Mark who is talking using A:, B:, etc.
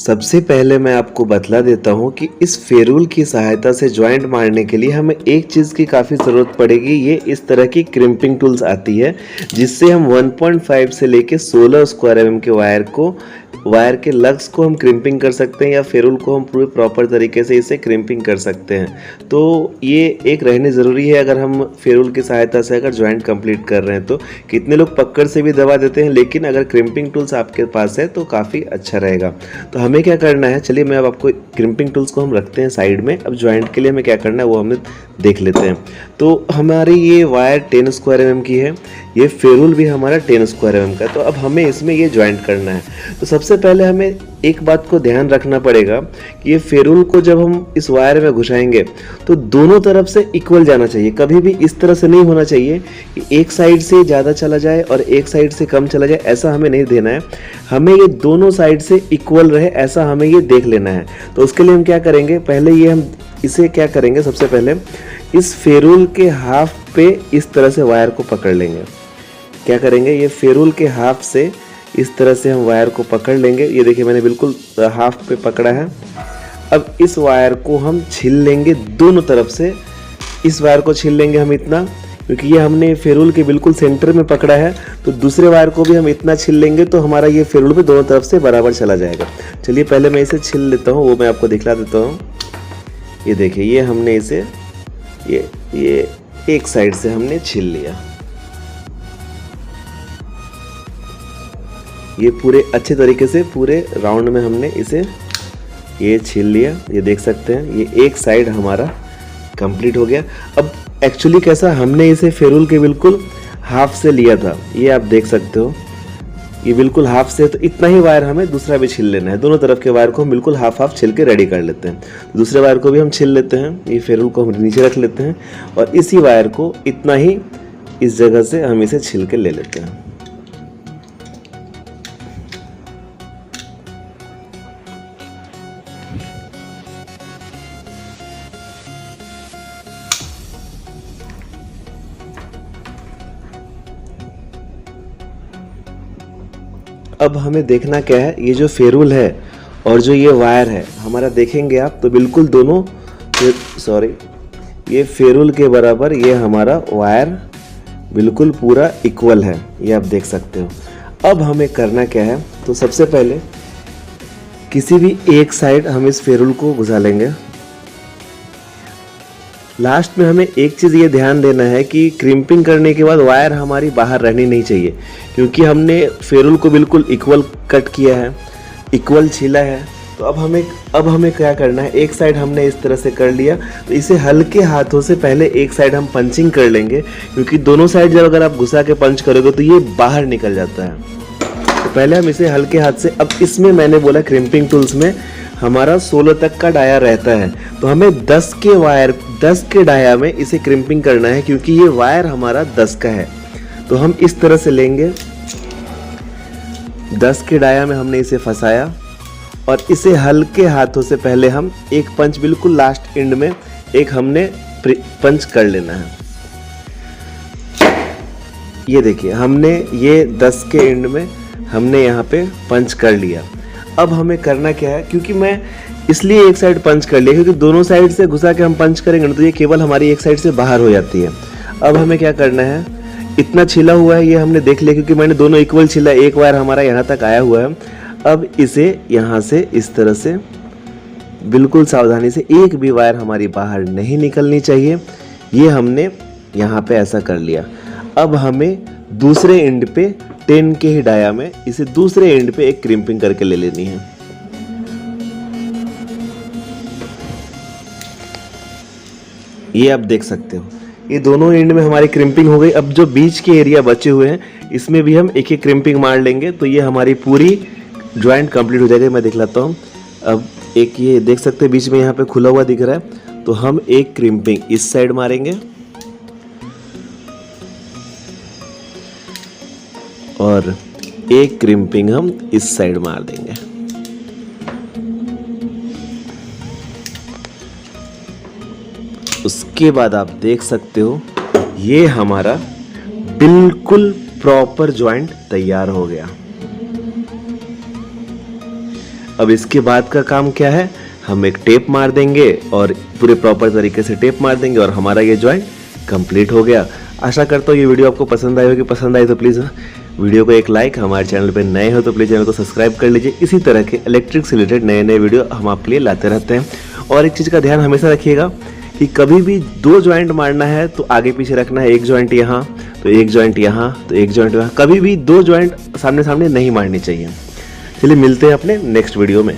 A: सबसे पहले मैं आपको बतला देता हूँ कि इस फेरूल की सहायता से जॉइंट मारने के लिए हमें एक चीज़ की काफ़ी ज़रूरत पड़ेगी। ये इस तरह की क्रिम्पिंग टूल्स आती है जिससे हम 1.5 से लेके 16 स्क्वायर mm के वायर के लग्स को हम क्रिम्पिंग कर सकते हैं या फेरूल को हम पूरे प्रॉपर तरीके से इसे क्रिम्पिंग कर सकते हैं। तो ये एक रहनी ज़रूरी है अगर हम फेरूल की सहायता से अगर जॉइंट कंप्लीट कर रहे हैं तो। कितने लोग पकड़ से भी दबा देते हैं, लेकिन अगर क्रिम्पिंग टूल्स आपके पास है तो काफ़ी अच्छा रहेगा। तो हमें क्या करना है, चलिए मैं अब आपको क्रिम्पिंग टूल्स को हम रखते हैं साइड में। अब जॉइंट के लिए हमें क्या करना है वो हमें देख लेते हैं। तो हमारी ये वायर 10 स्क्वायर mm की है, ये फेरूल भी हमारा 10 स्क्वायर mm का है। तो अब हमें इसमें ये जॉइंट करना है। तो सबसे पहले हमें एक बात को ध्यान रखना पड़ेगा कि ये फेरूल को जब हम इस वायर में घुसाएंगे तो दोनों तरफ से इक्वल जाना चाहिए। कभी भी इस तरह से नहीं होना चाहिए कि एक साइड से ज़्यादा चला जाए और एक साइड से कम चला जाए, ऐसा हमें नहीं देना है। हमें ये दोनों साइड से इक्वल रहे, ऐसा हमें ये देख लेना है। तो उसके लिए हम क्या करेंगे, पहले ये हम इसे क्या करेंगे, सबसे पहले इस फेरूल के हाफ पे इस तरह से वायर को पकड़ लेंगे। क्या करेंगे, ये फेरूल के हाफ से इस तरह से हम वायर को पकड़ लेंगे। ये देखिए मैंने बिल्कुल हाफ पे पकड़ा है। अब इस वायर को हम छील लेंगे दोनों तरफ से। इस वायर को छील लेंगे हम इतना, क्योंकि ये हमने फेरूल के बिल्कुल सेंटर में पकड़ा है। तो दूसरे वायर को भी हम इतना छील लेंगे तो हमारा ये फेरूल भी दोनों तरफ से बराबर चला जाएगा। चलिए पहले मैं इसे छील लेता हूँ, वो मैं आपको दिखला देता हूँ। ये देखिए ये हमने इसे ये एक साइड से हमने छील लिया। ये पूरे अच्छे तरीके से पूरे राउंड में हमने इसे ये छील लिया। ये देख सकते हैं ये एक साइड हमारा कंप्लीट हो गया। अब एक्चुअली कैसा, हमने इसे फेरूल के बिल्कुल हाफ से लिया था, ये आप देख सकते हो। ये बिल्कुल हाफ से, तो इतना ही वायर हमें दूसरा भी छील लेना है। दोनों तरफ के वायर को हम बिल्कुल हाफ हाफ छील के रेडी कर लेते हैं। दूसरे वायर को भी हम छील लेते हैं। ये फेरूल को हम नीचे रख लेते हैं और इसी वायर को इतना ही इस जगह से हम इसे छील के ले लेते हैं। अब हमें देखना क्या है, ये जो फेरूल है और जो ये वायर है हमारा, देखेंगे आप तो बिल्कुल दोनों ये फेरूल के बराबर ये हमारा वायर बिल्कुल पूरा इक्वल है, ये आप देख सकते हो। अब हमें करना क्या है, तो सबसे पहले किसी भी एक साइड हम इस फेरूल को घुसा लेंगे। लास्ट में हमें एक चीज़ ये ध्यान देना है कि क्रिम्पिंग करने के बाद वायर हमारी बाहर रहनी नहीं चाहिए, क्योंकि हमने फेरूल को बिल्कुल इक्वल कट किया है, इक्वल छीला है। तो अब हमें क्या करना है, एक साइड हमने इस तरह से कर लिया, तो इसे हल्के हाथों से पहले एक साइड हम पंचिंग कर लेंगे, क्योंकि दोनों साइड जब अगर आप घुसा के पंच करोगे तो ये बाहर निकल जाता है। तो पहले हम इसे हल्के हाथ से, अब इसमें मैंने बोला क्रिम्पिंग टूल्स में हमारा 16 तक का डाया रहता है, तो हमें 10 के डाया में इसे क्रिम्पिंग करना है, क्योंकि ये वायर हमारा 10 का है। तो हम इस तरह से लेंगे, 10 के डाया में हमने इसे फंसाया और इसे हल्के हाथों से पहले हम एक पंच बिल्कुल लास्ट एंड में एक हमने पंच कर लेना है। ये देखिए हमने ये 10 के एंड में हमने यहाँ पे पंच कर लिया। अब हमें करना क्या है, क्योंकि मैं इसलिए एक साइड पंच कर लिया क्योंकि दोनों साइड से घुसा के हम पंच करेंगे ना तो ये केवल हमारी एक साइड से बाहर हो जाती है। अब हमें क्या करना है, इतना छिला हुआ है ये हमने देख लिया, क्योंकि मैंने दोनों इक्वल छिला, एक वायर हमारा यहाँ तक आया हुआ है। अब इसे यहाँ से इस तरह से बिल्कुल सावधानी से, एक भी वायर हमारी बाहर नहीं निकलनी चाहिए। ये हमने यहाँ पे ऐसा कर लिया। अब हमें दूसरे एंड पे 10 के ही डाया में इसे दूसरे एंड पे एक क्रिम्पिंग करके ले लेनी है। ये आप देख सकते हो ये दोनों एंड में हमारी क्रिम्पिंग हो गई। अब जो बीच के एरिया बचे हुए हैं इसमें भी हम एक एक क्रिम्पिंग मार लेंगे, तो ये हमारी पूरी जॉइंट कंप्लीट हो जाएगी। मैं दिखलाता हूँ। अब एक ये देख सकते हैं बीच में यहाँ पे खुला हुआ दिख रहा है, तो हम एक क्रिम्पिंग इस साइड मारेंगे और एक क्रिम्पिंग हम इस साइड मार देंगे। उसके बाद आप देख सकते हो ये हमारा बिल्कुल प्रॉपर जॉइंट तैयार हो गया। अब इसके बाद का काम क्या है, हम एक टेप मार देंगे और पूरे प्रॉपर तरीके से टेप मार देंगे और हमारा ये जॉइंट कंप्लीट हो गया। आशा करता हूँ ये वीडियो आपको पसंद आई होगी। पसंद आई तो प्लीज़ वीडियो को एक लाइक, हमारे चैनल पे नए हो तो प्लीज़ चैनल को सब्सक्राइब कर लीजिए। इसी तरह के इलेक्ट्रिक से रिलेटेड नए नए वीडियो हम आपके लिए लाते रहते हैं। और एक चीज़ का ध्यान हमेशा रखिएगा कि कभी भी 2 जॉइंट मारना है तो आगे पीछे रखना है, एक जॉइंट यहाँ तो एक जॉइंट यहाँ तो एक जॉइंट यहाँ, कभी भी 2 जॉइंट सामने सामने नहीं मारनी चाहिए। चलिए मिलते हैं अपने नेक्स्ट वीडियो में।